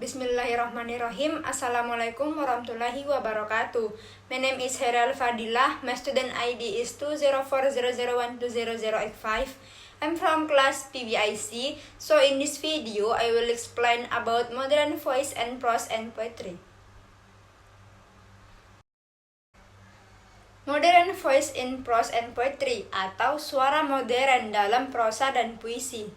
Bismillahirrahmanirrahim. Assalamualaikum warahmatullahi wabarakatuh. My name is Khaeriyah Al-Fadhilah. My student ID is 20400120085. I'm from class PBI-C. So in this video, I will explain about modern voice and prose and poetry. Modern voice in prose and poetry atau suara modern dalam prosa dan puisi.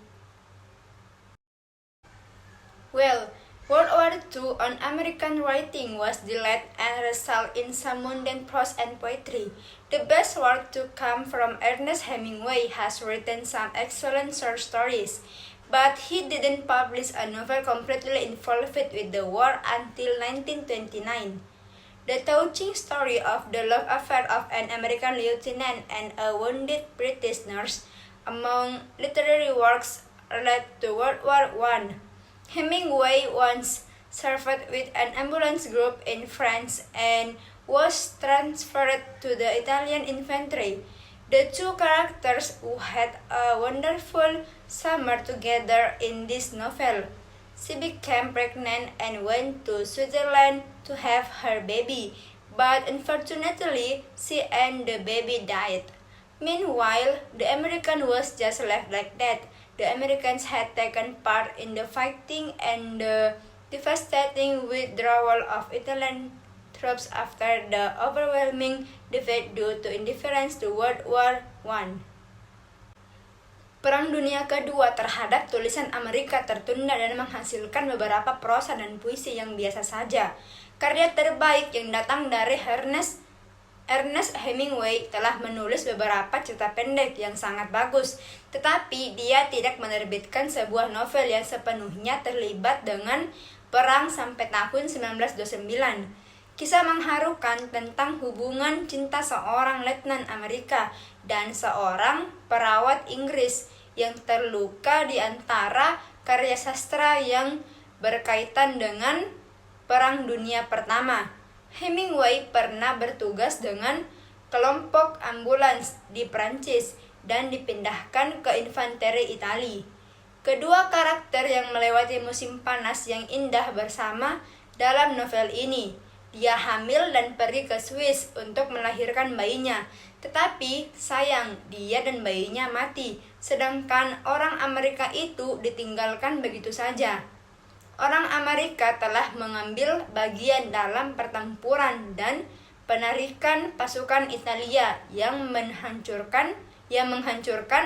Well, World War II on American writing was delayed and resulted in some mundane prose and poetry. The best work to come from Ernest Hemingway has written some excellent short stories, but he didn't publish a novel completely involved with the war until 1929. The touching story of the love affair of an American lieutenant and a wounded British nurse among literary works related to World War I. Hemingway once served with an ambulance group in France and was transferred to the Italian infantry. The two characters who had a wonderful summer together in this novel. She became pregnant and went to Switzerland to have her baby, but unfortunately she and the baby died. Meanwhile, the American was just left like that. The Americans had taken part in the fighting and the devastating withdrawal of Italian troops after the overwhelming defeat due to indifference to World War I. Perang Dunia Kedua terhadap tulisan Amerika tertunda dan menghasilkan beberapa prosa dan puisi yang biasa saja. Karya terbaik yang datang dari Ernest Hemingway telah menulis beberapa cerita pendek yang sangat bagus, tetapi dia tidak menerbitkan sebuah novel yang sepenuhnya terlibat dengan perang sampai tahun 1929. Kisah mengharukan tentang hubungan cinta seorang letnan Amerika dan seorang perawat Inggris yang terluka di antara karya sastra yang berkaitan dengan Perang Dunia Pertama. Hemingway pernah bertugas dengan kelompok ambulans di Prancis dan dipindahkan ke infanteri Italia. Kedua karakter yang melewati musim panas yang indah bersama dalam novel ini. Dia hamil dan pergi ke Swiss untuk melahirkan bayinya, tetapi sayang dia dan bayinya mati, sedangkan orang Amerika itu ditinggalkan begitu saja. Orang Amerika telah mengambil bagian dalam pertempuran dan penarikan pasukan Italia yang menghancurkan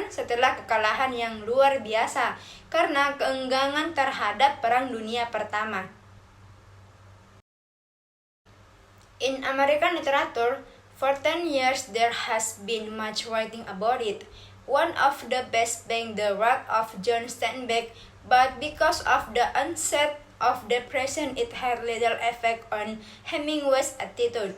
setelah kekalahan yang luar biasa karena keenggangan terhadap Perang Dunia Pertama. In American literature, for 10 years there has been much writing about it. One of the best being the work of John Steinbeck, but because of the onset of depression it had little effect on Hemingway's attitude.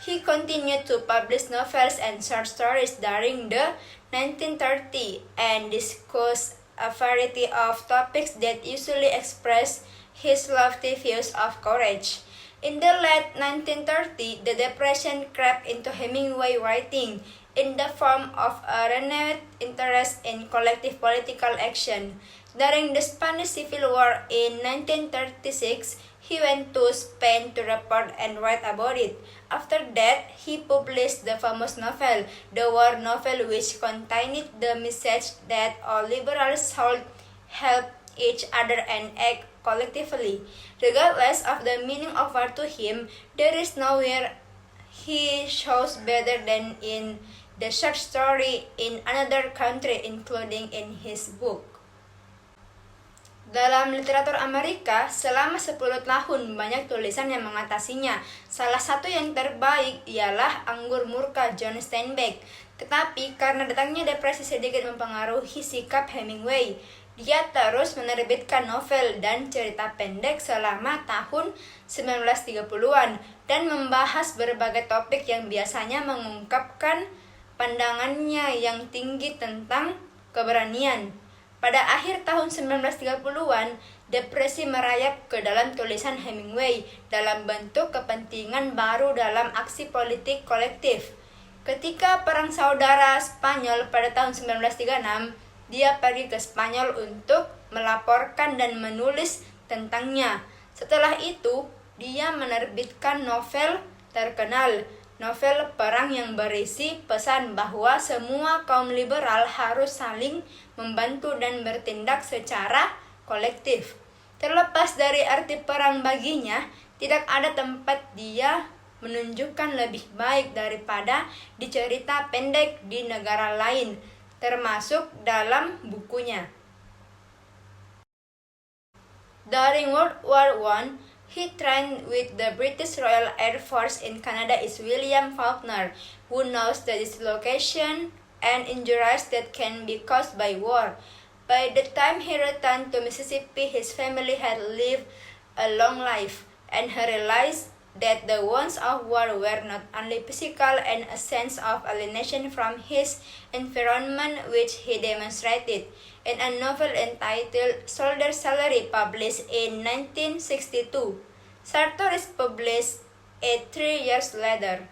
He continued to publish novels and short stories during the 1930s and discussed a variety of topics that usually express his lofty views of courage. In the late 1930s, the depression crept into Hemingway writing in the form of a renewed interest in collective political action. During the Spanish Civil War in 1936, he went to Spain to report and write about it. After that, he published the famous novel, the war novel, which contained the message that all liberals should help each other and act collectively. Regardless of the meaning of war to him, there is nowhere he shows better than in the short story in another country, including in his book. Dalam literatur Amerika, selama 10 tahun banyak tulisan yang mengatasinya. Salah satu yang terbaik ialah Anggur Murka John Steinbeck. Tetapi karena datangnya depresi sedikit mempengaruhi sikap Hemingway, dia terus menerbitkan novel dan cerita pendek selama tahun 1930-an dan membahas berbagai topik yang biasanya mengungkapkan pandangannya yang tinggi tentang keberanian. Pada akhir tahun 1930-an, depresi merayap ke dalam tulisan Hemingway dalam bentuk kepentingan baru dalam aksi politik kolektif. Ketika Perang Saudara Spanyol pada tahun 1936, dia pergi ke Spanyol untuk melaporkan dan menulis tentangnya. Setelah itu, dia menerbitkan novel terkenal, novel perang yang berisi pesan bahwa semua kaum liberal harus saling membantu dan bertindak secara kolektif. Terlepas dari arti perang baginya, tidak ada tempat dia menunjukkan lebih baik daripada di cerita pendek di negara lain, termasuk dalam bukunya. During World War I, he trained with the British Royal Air Force in Canada is William Faulkner, who knows the dislocation and injuries that can be caused by war. By the time he returned to Mississippi, his family had lived a long life, and he realized that the wounds of war were not only physical and a sense of alienation from his environment, which he demonstrated in a novel entitled Soldier Salary, published in 1962. Sartoris published it 3 years later.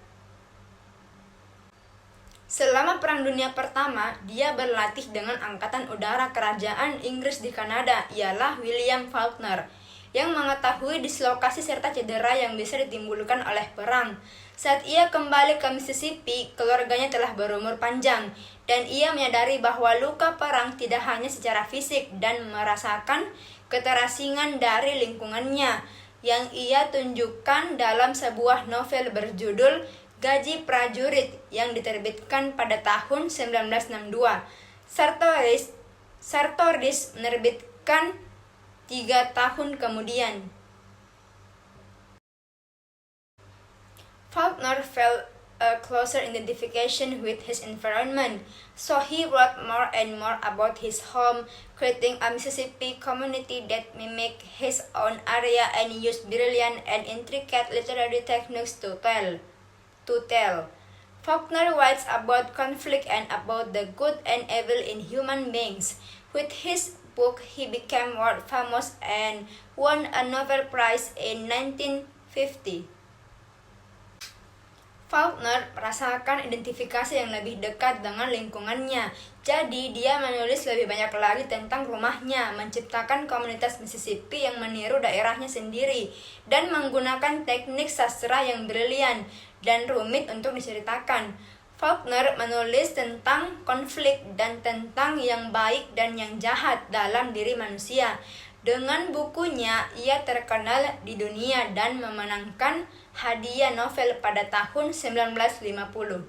Selama Perang Dunia Pertama, dia berlatih dengan Angkatan Udara Kerajaan Inggris di Kanada, ialah William Faulkner, yang mengetahui dislokasi serta cedera yang bisa ditimbulkan oleh perang. Saat ia kembali ke Mississippi, keluarganya telah berumur panjang, dan ia menyadari bahwa luka perang tidak hanya secara fisik dan merasakan keterasingan dari lingkungannya, yang ia tunjukkan dalam sebuah novel berjudul Gaji Prajurit yang diterbitkan pada tahun 1962. Sartoris menerbitkan 3 tahun kemudian. Faulkner felt a closer identification with his environment, so he wrote more and more about his home, creating a Mississippi community that mimicked his own area and used brilliant and intricate literary techniques to tell. Faulkner writes about conflict and about the good and evil in human beings. With his book, he became world famous and won a Nobel Prize in 1950. Faulkner merasakan identifikasi yang lebih dekat dengan lingkungannya, jadi dia menulis lebih banyak lagi tentang rumahnya, menciptakan komunitas Mississippi yang meniru daerahnya sendiri, dan menggunakan teknik sastra yang brilian dan rumit untuk diceritakan. Faulkner menulis tentang konflik dan tentang yang baik dan yang jahat dalam diri manusia. Dengan bukunya, ia terkenal di dunia dan memenangkan hadiah Nobel pada tahun 1950.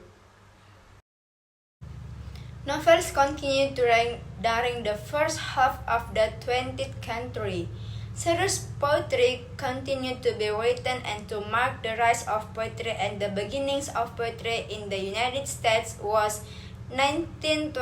Novels continued during the first half of the 20th century. Serious poetry continued to be written, and to mark the rise of poetry and the beginnings of poetry in the United States was 1912.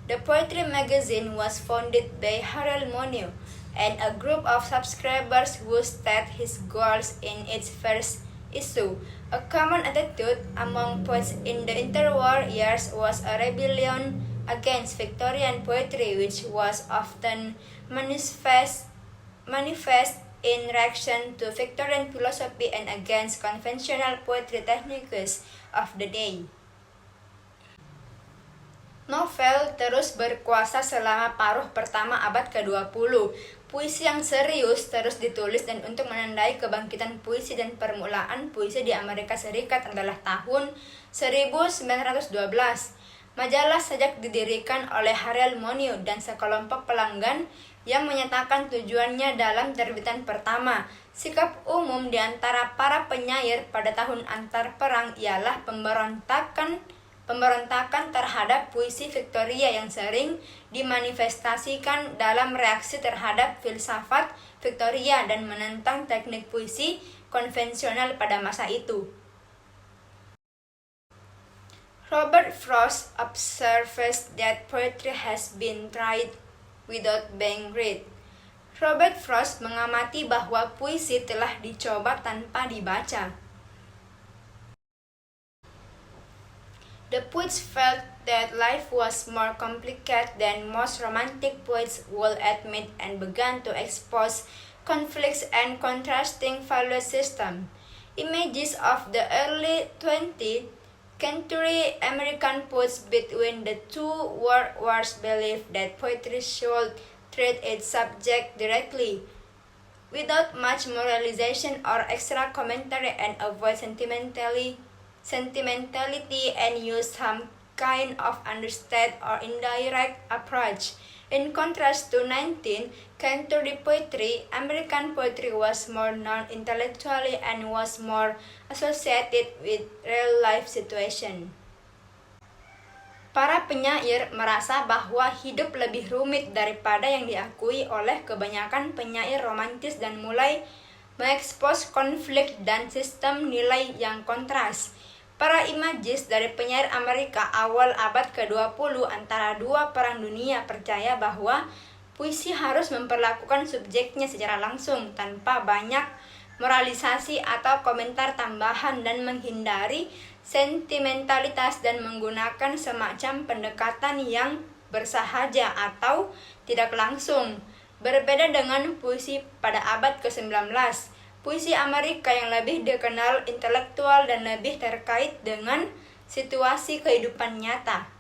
The poetry magazine was founded by Harold Monroe and a group of subscribers who stated his goals in its first issue. A common attitude among poets in the interwar years was a rebellion against Victorian poetry, which was often manifest in reaction to Victorian philosophy and against conventional poetry techniques of the day. Novel terus berkuasa selama paruh pertama abad ke-20. Puisi yang serius terus ditulis, dan untuk menandai kebangkitan puisi dan permulaan puisi di Amerika Serikat adalah tahun 1912. Majalah sejak didirikan oleh Harold Monroe dan sekelompok pelanggan yang menyatakan tujuannya dalam terbitan pertama. Sikap umum di antara para penyair pada tahun antar perang ialah pemberontakan terhadap puisi Victoria yang sering dimanifestasikan dalam reaksi terhadap filsafat Victoria dan menentang teknik puisi konvensional pada masa itu. Robert Frost observes that poetry has been tried without being read. Robert Frost mengamati bahwa puisi telah dicoba tanpa dibaca. The poets felt that life was more complicated than most romantic poets would admit and began to expose conflicts and contrasting value systems. Images of the early 20th century American poets between the two world wars believed that poetry should treat its subject directly, without much moralization or extra commentary, and avoid sentimentality and use some kind of understated or indirect approach. In contrast to 19th century poetry, American poetry was more known intellectually and was more associated with real-life situation. Para penyair merasa bahwa hidup lebih rumit daripada yang diakui oleh kebanyakan penyair romantis dan mulai mengekspos konflik dan sistem nilai yang kontras. Para imajis dari penyair Amerika awal abad ke-20 antara dua perang dunia percaya bahwa puisi harus memperlakukan subjeknya secara langsung tanpa banyak moralisasi atau komentar tambahan dan menghindari sentimentalitas dan menggunakan semacam pendekatan yang bersahaja atau tidak langsung. Berbeda dengan puisi pada abad ke-19, puisi Amerika yang lebih dikenal intelektual dan lebih terkait dengan situasi kehidupan nyata.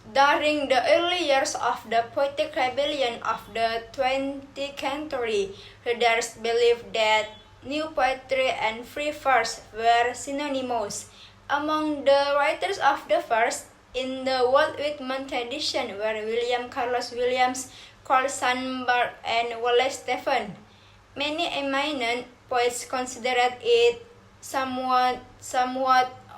During the early years of the poetic rebellion of the 20th century, readers believed that new poetry and free verse were synonymous. Among the writers of the verse in the Walt Whitman tradition were William Carlos Williams, Carl Sandburg, and Wallace Stephen. Many eminent poets considered it somewhat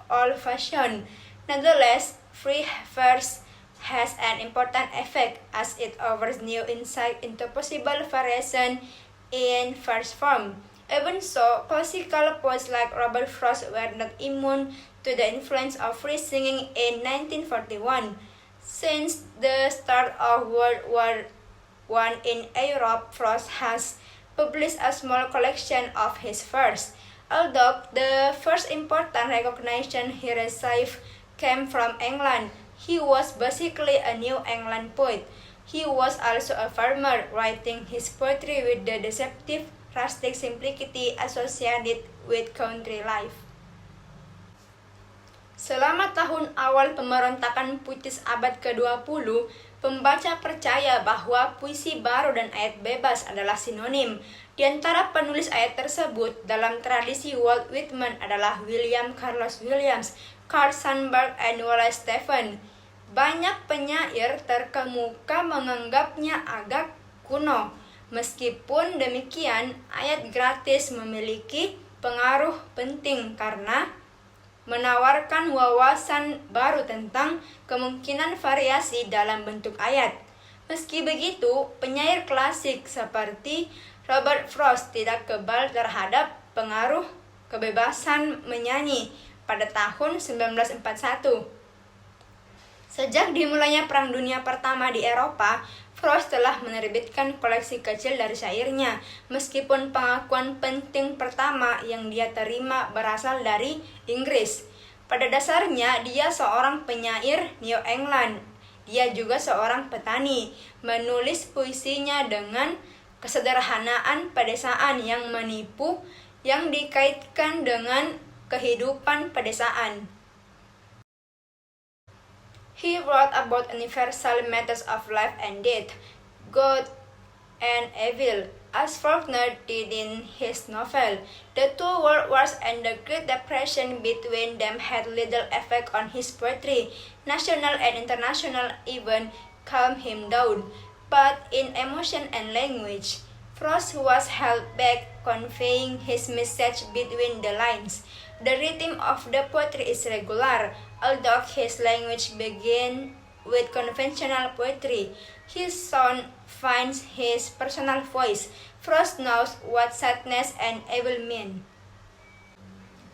old-fashioned. Nonetheless, free verse has an important effect as it offers new insight into possible variation in verse form. Even so, classical poets like Robert Frost were not immune to the influence of free singing in 1941. Since the start of World War I in Europe, Frost has published a small collection of his verse. Although the first important recognition he received came from England, he was basically a New England poet. He was also a farmer, writing his poetry with the deceptive rustic simplicity associated with country life. Selama tahun awal pemberontakan puitis abad ke-20, pembaca percaya bahwa puisi baru dan ayat bebas adalah sinonim. Di antara penulis ayat tersebut dalam tradisi Walt Whitman adalah William Carlos Williams, Carl Sandburg, and Wallace Stephen. Banyak penyair terkemuka menganggapnya agak kuno. Meskipun demikian, ayat gratis memiliki pengaruh penting karena menawarkan wawasan baru tentang kemungkinan variasi dalam bentuk ayat. Meski begitu, penyair klasik seperti Robert Frost tidak kebal terhadap pengaruh kebebasan menyanyi pada tahun 1941. Sejak dimulainya Perang Dunia Pertama di Eropa, Frost telah menerbitkan koleksi kecil dari syairnya, meskipun pengakuan penting pertama yang dia terima berasal dari Inggris. Pada dasarnya, dia seorang penyair New England. Dia juga seorang petani, menulis puisinya dengan kesederhanaan pedesaan yang menipu, yang dikaitkan dengan kehidupan pedesaan. He wrote about universal matters of life and death, good and evil, as Faulkner did in his novel. The two world wars and the Great Depression between them had little effect on his poetry. National and international events calmed him down, but in emotion and language, Frost was held back, conveying his message between the lines. The rhythm of the poetry is regular, although his language begins with conventional poetry. His sound finds his personal voice. Frost knows what sadness and evil mean.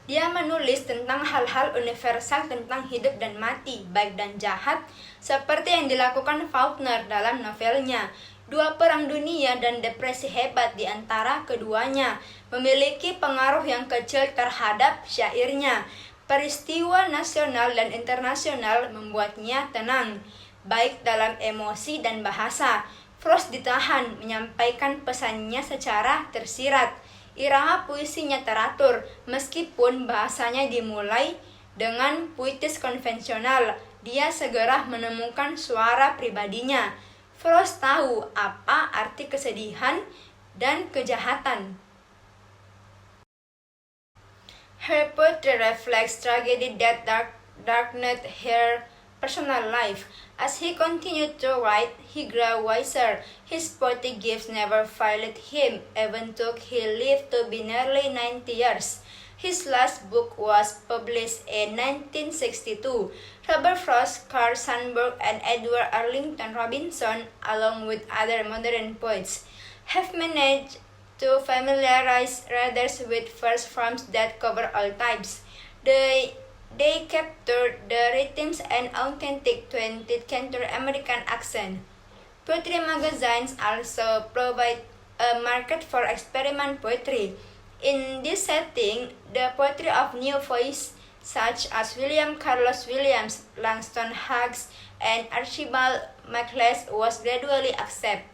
Dia menulis tentang hal-hal universal tentang hidup dan mati, baik dan jahat, seperti yang dilakukan Faulkner dalam novelnya. Dua perang dunia dan depresi hebat di antara keduanya memiliki pengaruh yang kecil terhadap syairnya. Peristiwa nasional dan internasional membuatnya tenang, baik dalam emosi dan bahasa. Frost ditahan menyampaikan pesannya secara tersirat. Irama puisinya teratur, meskipun bahasanya dimulai dengan puitis konvensional. Dia segera menemukan suara pribadinya. Frost tahu apa arti kesedihan dan kejahatan. Her poetry reflects tragedy that darkened her personal life. As he continued to write, he grew wiser. His poetic gifts never failed him, even though he lived to be nearly 90 years. His last book was published in 1962. Robert Frost, Carl Sandburg, and Edward Arlington Robinson, along with other modern poets, have managed to familiarize readers with verse forms that cover all types. They capture the rhythms and authentic 20th century American accent. Poetry magazines also provide a market for experiment poetry. In this setting, the poetry of new voices such as William Carlos Williams, Langston Hughes, and Archibald MacLeish was gradually accepted.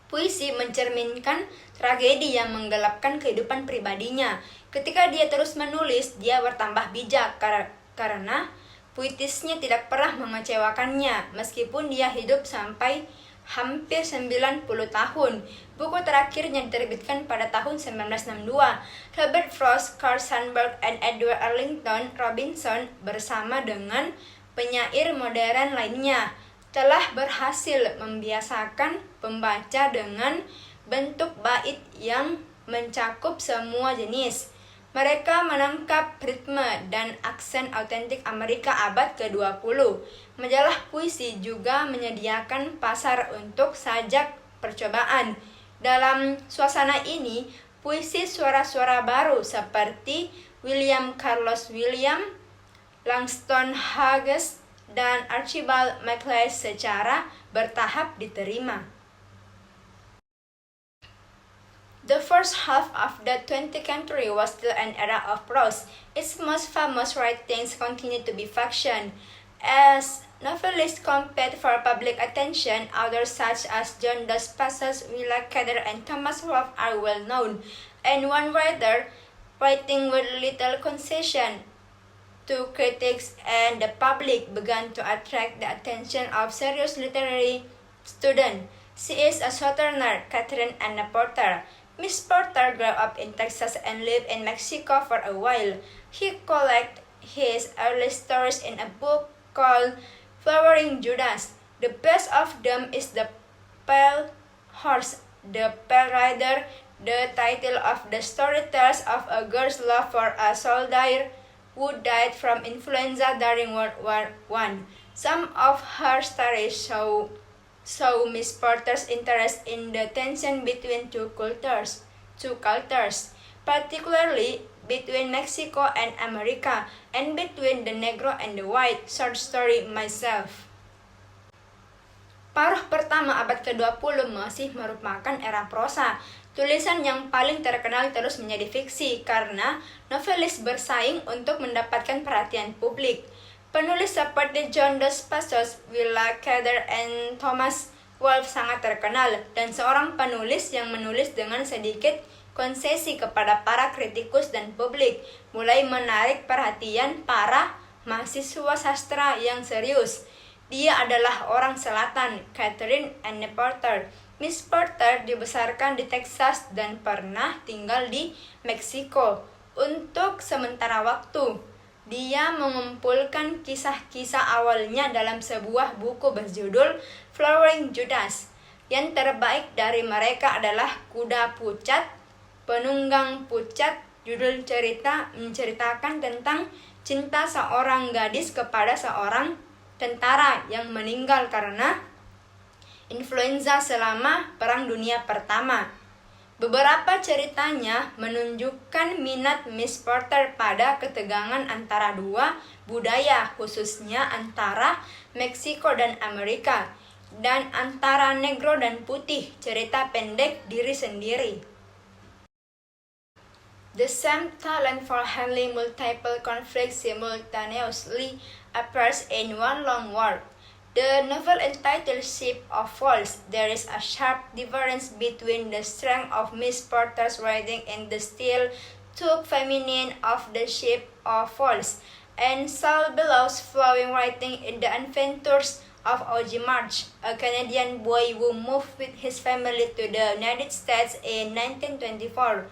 Puisi mencerminkan tragedi yang menggelapkan kehidupan pribadinya. Ketika dia terus menulis, dia bertambah bijak karena puitisnya tidak pernah mengecewakannya, meskipun dia hidup sampai hampir 90 tahun. Buku terakhirnya diterbitkan pada tahun 1962. Robert Frost, Carl Sandburg, dan Edward Arlington Robinson bersama dengan penyair modern lainnya telah berhasil membiasakan pembaca dengan bentuk bait yang mencakup semua jenis. Mereka menangkap ritme dan aksen autentik Amerika abad ke-20. Majalah puisi juga menyediakan pasar untuk sajak percobaan. Dalam suasana ini, puisi suara-suara baru seperti William Carlos Williams, Langston Hughes, dan Archibald MacLeish secara bertahap diterima. The first half of the 20th century was still an era of prose. Its most famous writings continued to be fiction. As novelists compete for public attention, authors such as John Dos Passos, Willa Cather, and Thomas Wolfe are well known, and one writer, writing with little concession to critics and the public, began to attract the attention of serious literary students. She is a Southerner, Catherine Anna Porter. Miss Porter grew up in Texas and lived in Mexico for a while. He collected his early stories in a book called Flowering Judas. The best of them is The Pale Horse, The Pale Rider. The title of the story tells of a girl's love for a soldier who died from influenza during World War I. Some of her stories show Miss Porter's interest in the tension between two cultures, particularly between Mexico and America, and between the Negro and the White. Short story Myself. Paruh pertama abad ke-20 masih merupakan era prosa. Tulisan yang paling terkenal terus menjadi fiksi karena novelis bersaing untuk mendapatkan perhatian publik. Penulis seperti John Dos Passos, Willa Cather, and Thomas Wolfe sangat terkenal, dan seorang penulis yang menulis dengan sedikit konsesi kepada para kritikus dan publik, mulai menarik perhatian para mahasiswa sastra yang serius. Dia adalah orang selatan, Catherine Anne Porter. Miss Porter dibesarkan di Texas dan pernah tinggal di Meksiko untuk sementara waktu. Dia mengumpulkan kisah-kisah awalnya dalam sebuah buku berjudul Flowering Judas. Yang terbaik dari mereka adalah Kuda Pucat, Penunggang Pucat. Judul cerita menceritakan tentang cinta seorang gadis kepada seorang tentara yang meninggal karena influenza selama Perang Dunia Pertama. Beberapa ceritanya menunjukkan minat Miss Porter pada ketegangan antara dua budaya, khususnya antara Meksiko dan Amerika, dan antara Negro dan Putih, cerita pendek diri sendiri. The same talent for handling multiple conflicts simultaneously appears in one long work. The novel entitled Ship of Falls. There is a sharp difference between the strength of Miss Porter's writing and the still too feminine of the Ship of Falls, and Saul Bellow's flowing writing in the adventures of O.G. March, a Canadian boy who moved with his family to the United States in 1924.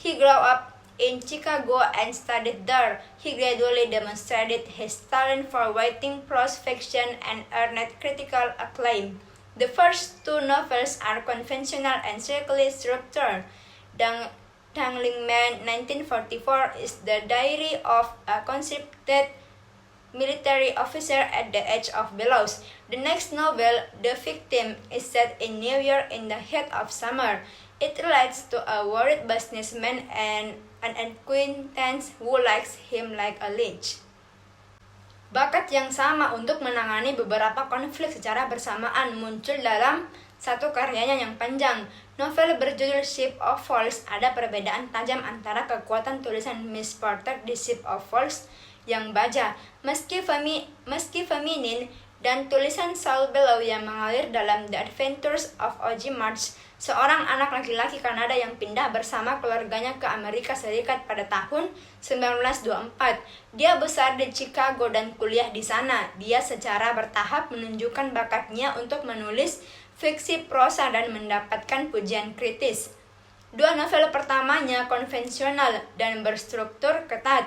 He grew up in Chicago and studied there. He gradually demonstrated his talent for writing prose fiction and earned critical acclaim. The first two novels are conventional and strictly structured. Dangling Man, 1944, is the diary of a conscripted military officer at the age of bellows. The next novel, The Victim, is set in New York in the heat of summer. It relates to a worried businessman and an acquaintance who likes him like a leech. Bakat yang sama untuk menangani beberapa konflik secara bersamaan muncul dalam satu karyanya yang panjang. Novel berjudul Ship of Fools. Ada perbedaan tajam antara kekuatan tulisan Miss Porter di Ship of Fools yang baja, meski feminin, dan tulisan Saul Bellow yang mengalir dalam The Adventures of O.G. March, seorang anak laki-laki Kanada yang pindah bersama keluarganya ke Amerika Serikat pada tahun 1924. Dia besar di Chicago dan kuliah di sana. Dia secara bertahap menunjukkan bakatnya untuk menulis fiksi prosa dan mendapatkan pujian kritis. Dua novel pertamanya konvensional dan berstruktur ketat.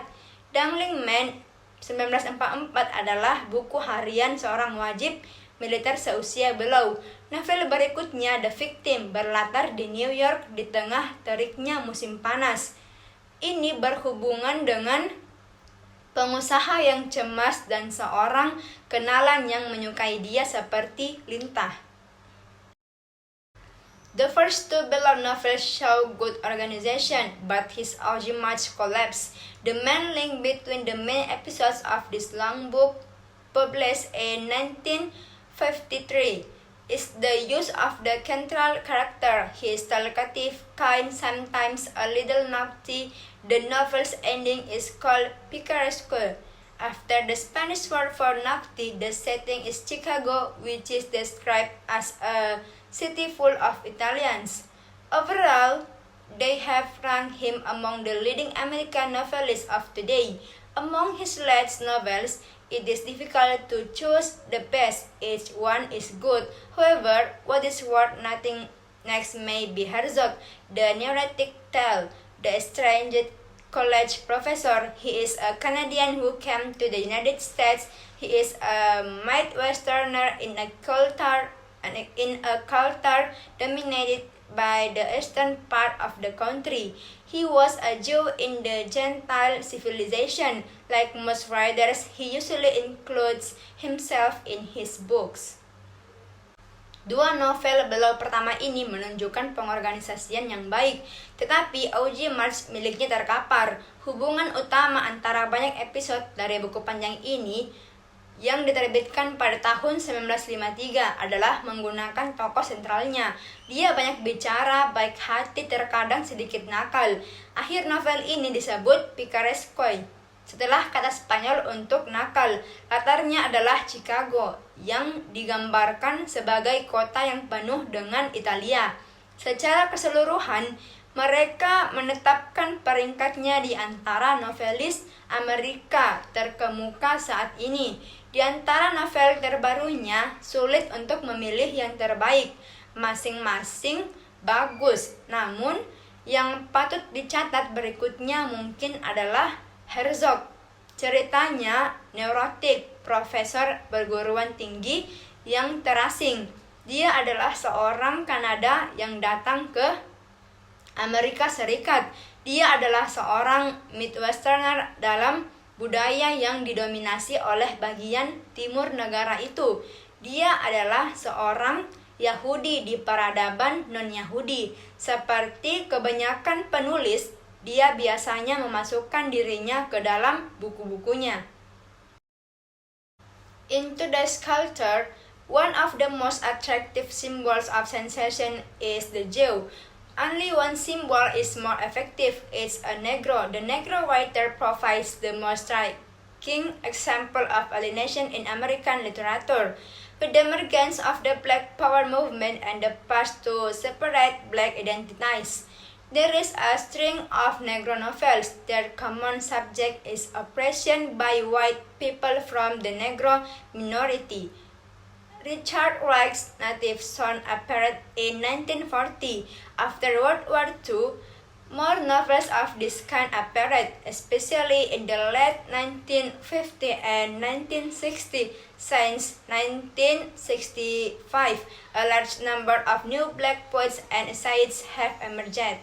Dangling Man 1944 adalah buku harian seorang wajib militer seusia Bellow. Novel berikutnya, The Victim, berlatar di New York di tengah teriknya musim panas. Ini berhubungan dengan pengusaha yang cemas dan seorang kenalan yang menyukai dia seperti lintah. The first two Bellow novels show good organization, but his O.G. March collapse. The main link between the main episodes of this long book, published in 1953, is the use of the central character. He is talkative, kind, sometimes a little naughty. The novel's ending is called picaresque. After the Spanish word for naughty, the setting is Chicago, which is described as a city full of Italians. Overall, they have ranked him among the leading American novelists of today. Among his latest novels, it is difficult to choose the best. Each one is good. However, what is worth nothing next may be Herzog, the neurotic tale, the estranged college professor. He is a Canadian who came to the United States. He is a Midwesterner in a culture dominated by the eastern part of the country. He was a Jew in the Gentile civilization. Like most writers, he usually includes himself in his books. Dua novel Bellow pertama ini menunjukkan pengorganisasian yang baik, tetapi O.G. March miliknya terkapar. Hubungan utama antara banyak episode dari buku panjang ini yang diterbitkan pada tahun 1953 adalah menggunakan tokoh sentralnya. Dia banyak bicara, baik hati, terkadang sedikit nakal. Akhir novel ini disebut picaresque, setelah kata Spanyol untuk nakal. Latarnya adalah Chicago, yang digambarkan sebagai kota yang penuh dengan Italia. Secara keseluruhan, mereka menetapkan peringkatnya di antara novelis Amerika terkemuka saat ini. Di antara novel terbarunya, sulit untuk memilih yang terbaik. Masing-masing bagus, namun yang patut dicatat berikutnya mungkin adalah Herzog. Ceritanya neurotik, profesor perguruan tinggi yang terasing. Dia adalah seorang Kanada yang datang ke Amerika Serikat. Dia adalah seorang Midwesterner dalam budaya yang didominasi oleh bagian timur negara itu. Dia adalah seorang Yahudi di peradaban non-Yahudi. Seperti kebanyakan penulis, dia biasanya memasukkan dirinya ke dalam buku-bukunya. In today's culture, one of the most attractive symbols of sensation is the Jew. Only one symbol is more effective. It's a Negro. The Negro writer provides the most striking example of alienation in American literature. With the emergence of the Black Power movement and the push to separate Black identities, there is a string of Negro novels. Their common subject is oppression by white people from the Negro minority. Richard Wright's Native Son appeared in 1940. After World War II, more novels of this kind appeared, especially in the late 1950s and 1960s. Since 1965, a large number of new black poets and essayists have emerged.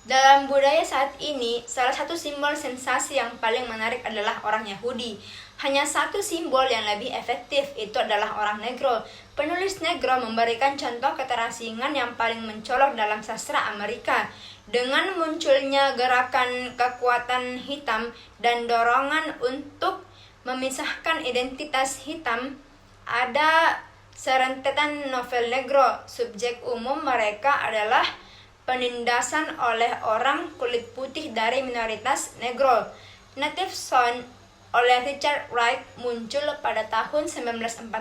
Dalam budaya saat ini, salah satu simbol sensasi yang paling menarik adalah orang Yahudi. Hanya satu simbol yang lebih efektif, itu adalah orang negro. Penulis negro memberikan contoh keterasingan yang paling mencolok dalam sastra Amerika. Dengan munculnya gerakan kekuatan hitam dan dorongan untuk memisahkan identitas hitam, ada serentetan novel negro. Subjek umum mereka adalah penindasan oleh orang kulit putih dari minoritas negro. Native Son oleh Richard Wright muncul pada tahun 1940.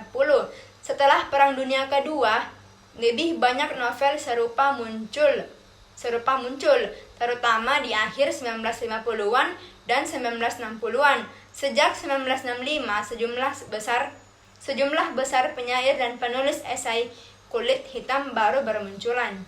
Setelah Perang Dunia Kedua, lebih banyak novel serupa muncul, terutama di akhir 1950-an dan 1960-an. Sejak 1965, sejumlah besar penyair dan penulis esai kulit hitam baru bermunculan.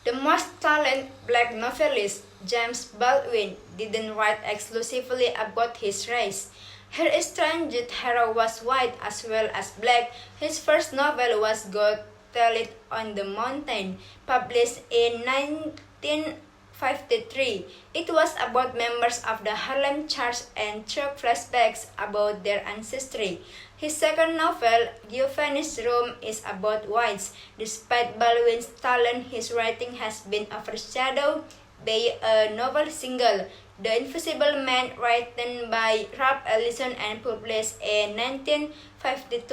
The most talented black novelist, James Baldwin, didn't write exclusively about his race. Her estranged hero was white as well as black. His first novel was Go Tell It on the Mountain, published in 1953. It was about members of the Harlem Church and took flashbacks about their ancestry. His second novel, Giovanni's Room, is about whites. Despite Baldwin's talent, his writing has been overshadowed by a novel single, The Invisible Man, written by Ralph Ellison and published in 1952.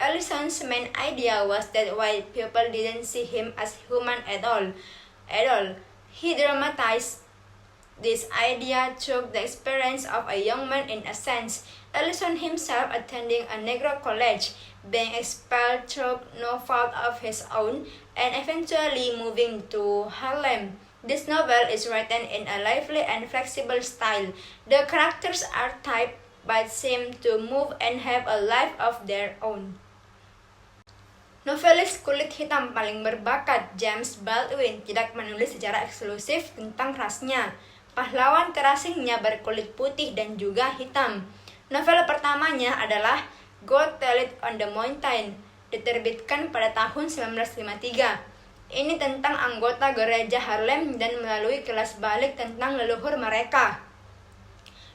Ellison's main idea was that white people didn't see him as human at all. He dramatized this idea through the experience of a young man in Athens. Ellison himself attending a Negro college, being expelled through no fault of his own, and eventually moving to Harlem. This novel is written in a lively and flexible style. The characters are typed but seem to move and have a life of their own. Novelis kulit hitam paling berbakat, James Baldwin, tidak menulis secara eksklusif tentang rasnya. Pahlawan terasingnya berkulit putih dan juga hitam. Novel pertamanya adalah Go Tell It on the Mountain, diterbitkan pada tahun 1953. Ini tentang anggota gereja Harlem dan melalui kilas balik tentang leluhur mereka.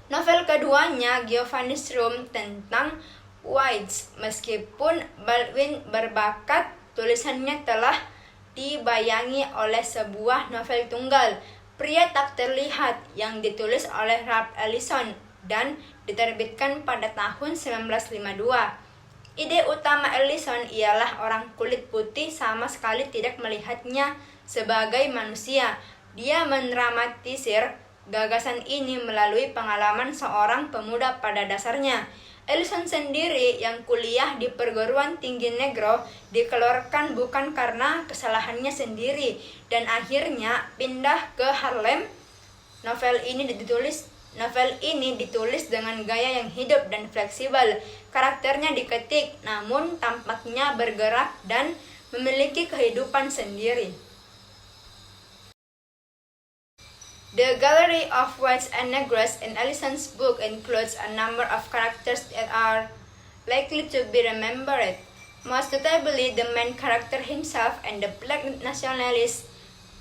Novel keduanya, Giovanni's Room, tentang whites. Meskipun Baldwin berbakat, tulisannya telah dibayangi oleh sebuah novel tunggal, Pria Tak Terlihat, yang ditulis oleh Ralph Ellison dan diterbitkan pada tahun 1952. Ide utama Ellison ialah orang kulit putih sama sekali tidak melihatnya sebagai manusia. Dia mendramatisir gagasan ini melalui pengalaman seorang pemuda pada dasarnya. Ellison sendiri yang kuliah di perguruan tinggi negro dikeluarkan bukan karena kesalahannya sendiri dan akhirnya pindah ke Harlem. Novel ini ditulis dengan gaya yang hidup dan fleksibel. Karakternya diketik, namun tampaknya bergerak dan memiliki kehidupan sendiri. The gallery of whites and Negroes in Ellison's book includes a number of characters that are likely to be remembered, most notably the main character himself and the black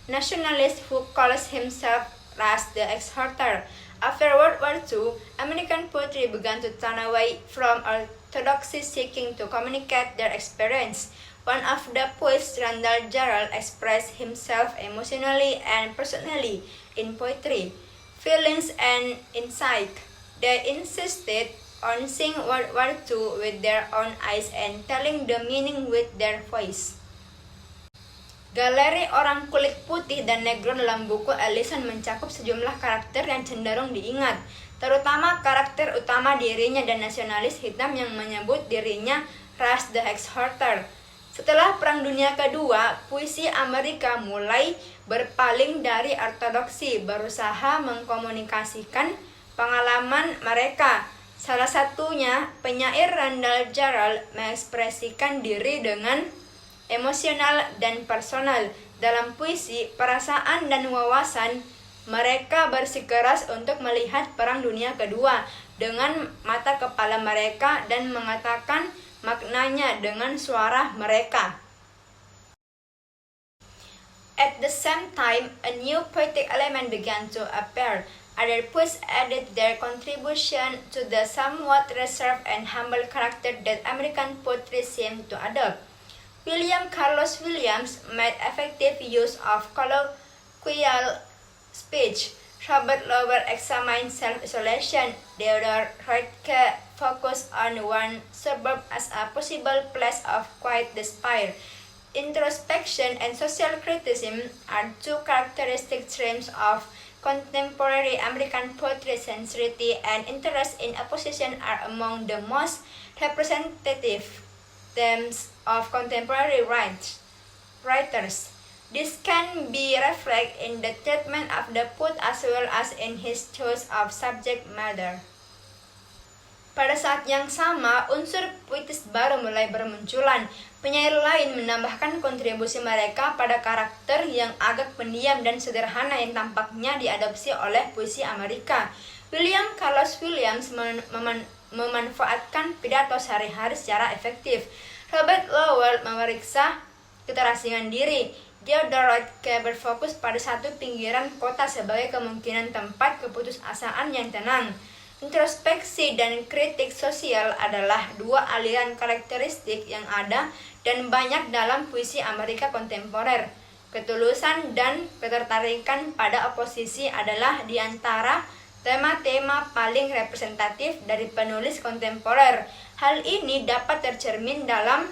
nationalist who calls himself Ras the Exhorter. After World War II, American poetry began to turn away from orthodoxy, seeking to communicate their experience. One of the poets, Randall Jarrell, expressed himself emotionally and personally in poetry, feelings and insight. They insisted on seeing World War II with their own eyes and telling the meaning with their voice. Galeri orang kulit putih dan negro dalam buku Ellison mencakup sejumlah karakter yang cenderung diingat, terutama karakter utama dirinya dan nasionalis hitam yang menyebut dirinya Ras the Exhorter. Setelah Perang Dunia Kedua, puisi Amerika mulai berpaling dari ortodoksi, berusaha mengkomunikasikan pengalaman mereka. Salah satunya, penyair Randall Jarrell mengekspresikan diri dengan emosional dan personal. Dalam puisi, perasaan dan wawasan, mereka bersikeras untuk melihat Perang Dunia Kedua dengan mata kepala mereka dan mengatakan maknanya dengan suara mereka. At the same time, a new poetic element began to appear. Other poets added their contribution to the somewhat reserved and humble character that American poetry seemed to adopt. William Carlos Williams made effective use of colloquial speech. Robert Lowell examined self-isolation. Theodore Roethke focused on one suburb as a possible place of quiet despair. Introspection and social criticism are two characteristic streams of contemporary American poetry. Sincerity and interest in opposition are among the most representative themes of contemporary writers. This can be reflected in the treatment of the poet as well as in his choice of subject matter. Pada saat yang sama, unsur puitis baru mulai bermunculan. Penyair lain menambahkan kontribusi mereka pada karakter yang agak pendiam dan sederhana yang tampaknya diadopsi oleh puisi Amerika. William Carlos Williams memanfaatkan pidato sehari-hari secara efektif. Robert Lowell memeriksa keterasingan diri. Theodore Roethke berfokus pada satu pinggiran kota sebagai kemungkinan tempat keputusasaan yang tenang. Introspeksi dan kritik sosial adalah dua aliran karakteristik yang ada dan banyak dalam puisi Amerika kontemporer. Ketulusan dan ketertarikan pada oposisi adalah di antara tema-tema paling representatif dari penulis kontemporer. Hal ini dapat tercermin dalam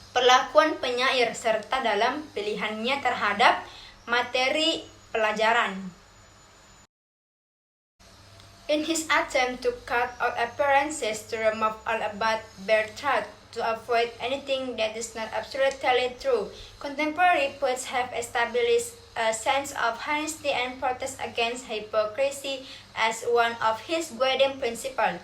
perlakuan penyair serta dalam pilihannya terhadap materi pelajaran. In his attempt to cut out appearances, to remove all but bare truth, to avoid anything that is not absolutely true, contemporary poets have established a sense of honesty and protest against hypocrisy as one of his guiding principles.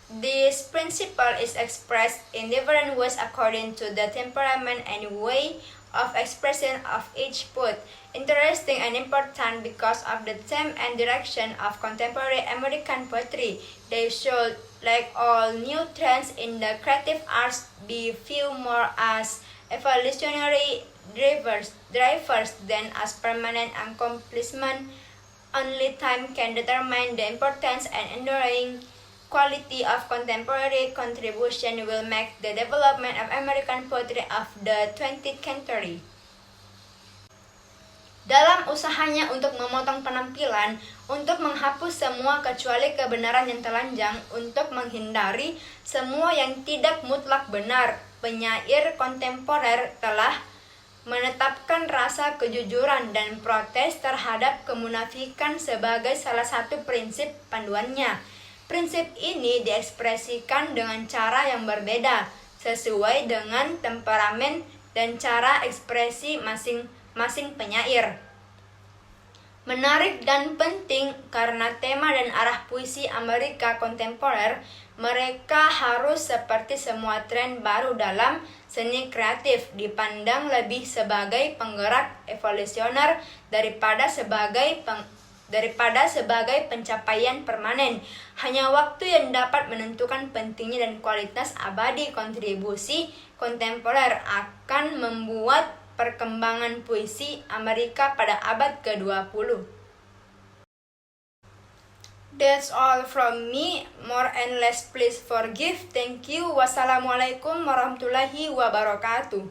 This principle is expressed in different ways according to the temperament and way of expression of each poet. Interesting and important because of the theme and direction of contemporary American poetry. They should, like all new trends in the creative arts, be viewed more as evolutionary drivers than as permanent accomplishment. Only time can determine the importance and enduring quality of contemporary contribution will make the development of American poetry of the 20th century. Dalam usahanya untuk memotong penampilan, untuk menghapus semua kecuali kebenaran yang telanjang, untuk menghindari semua yang tidak mutlak benar, penyair kontemporer telah menetapkan rasa kejujuran dan protes terhadap kemunafikan sebagai salah satu prinsip panduannya. Prinsip ini diekspresikan dengan cara yang berbeda, sesuai dengan temperamen dan cara ekspresi masing-masing penyair. Menarik dan penting karena tema dan arah puisi Amerika kontemporer, mereka harus seperti semua tren baru dalam seni kreatif, dipandang lebih sebagai penggerak evolusioner daripada sebagai pencapaian permanen. Hanya waktu yang dapat menentukan pentingnya dan kualitas abadi kontribusi kontemporer akan membuat perkembangan puisi Amerika pada abad ke-20. That's all from me. More and less please forgive. Thank you. Wassalamualaikum warahmatullahi wabarakatuh.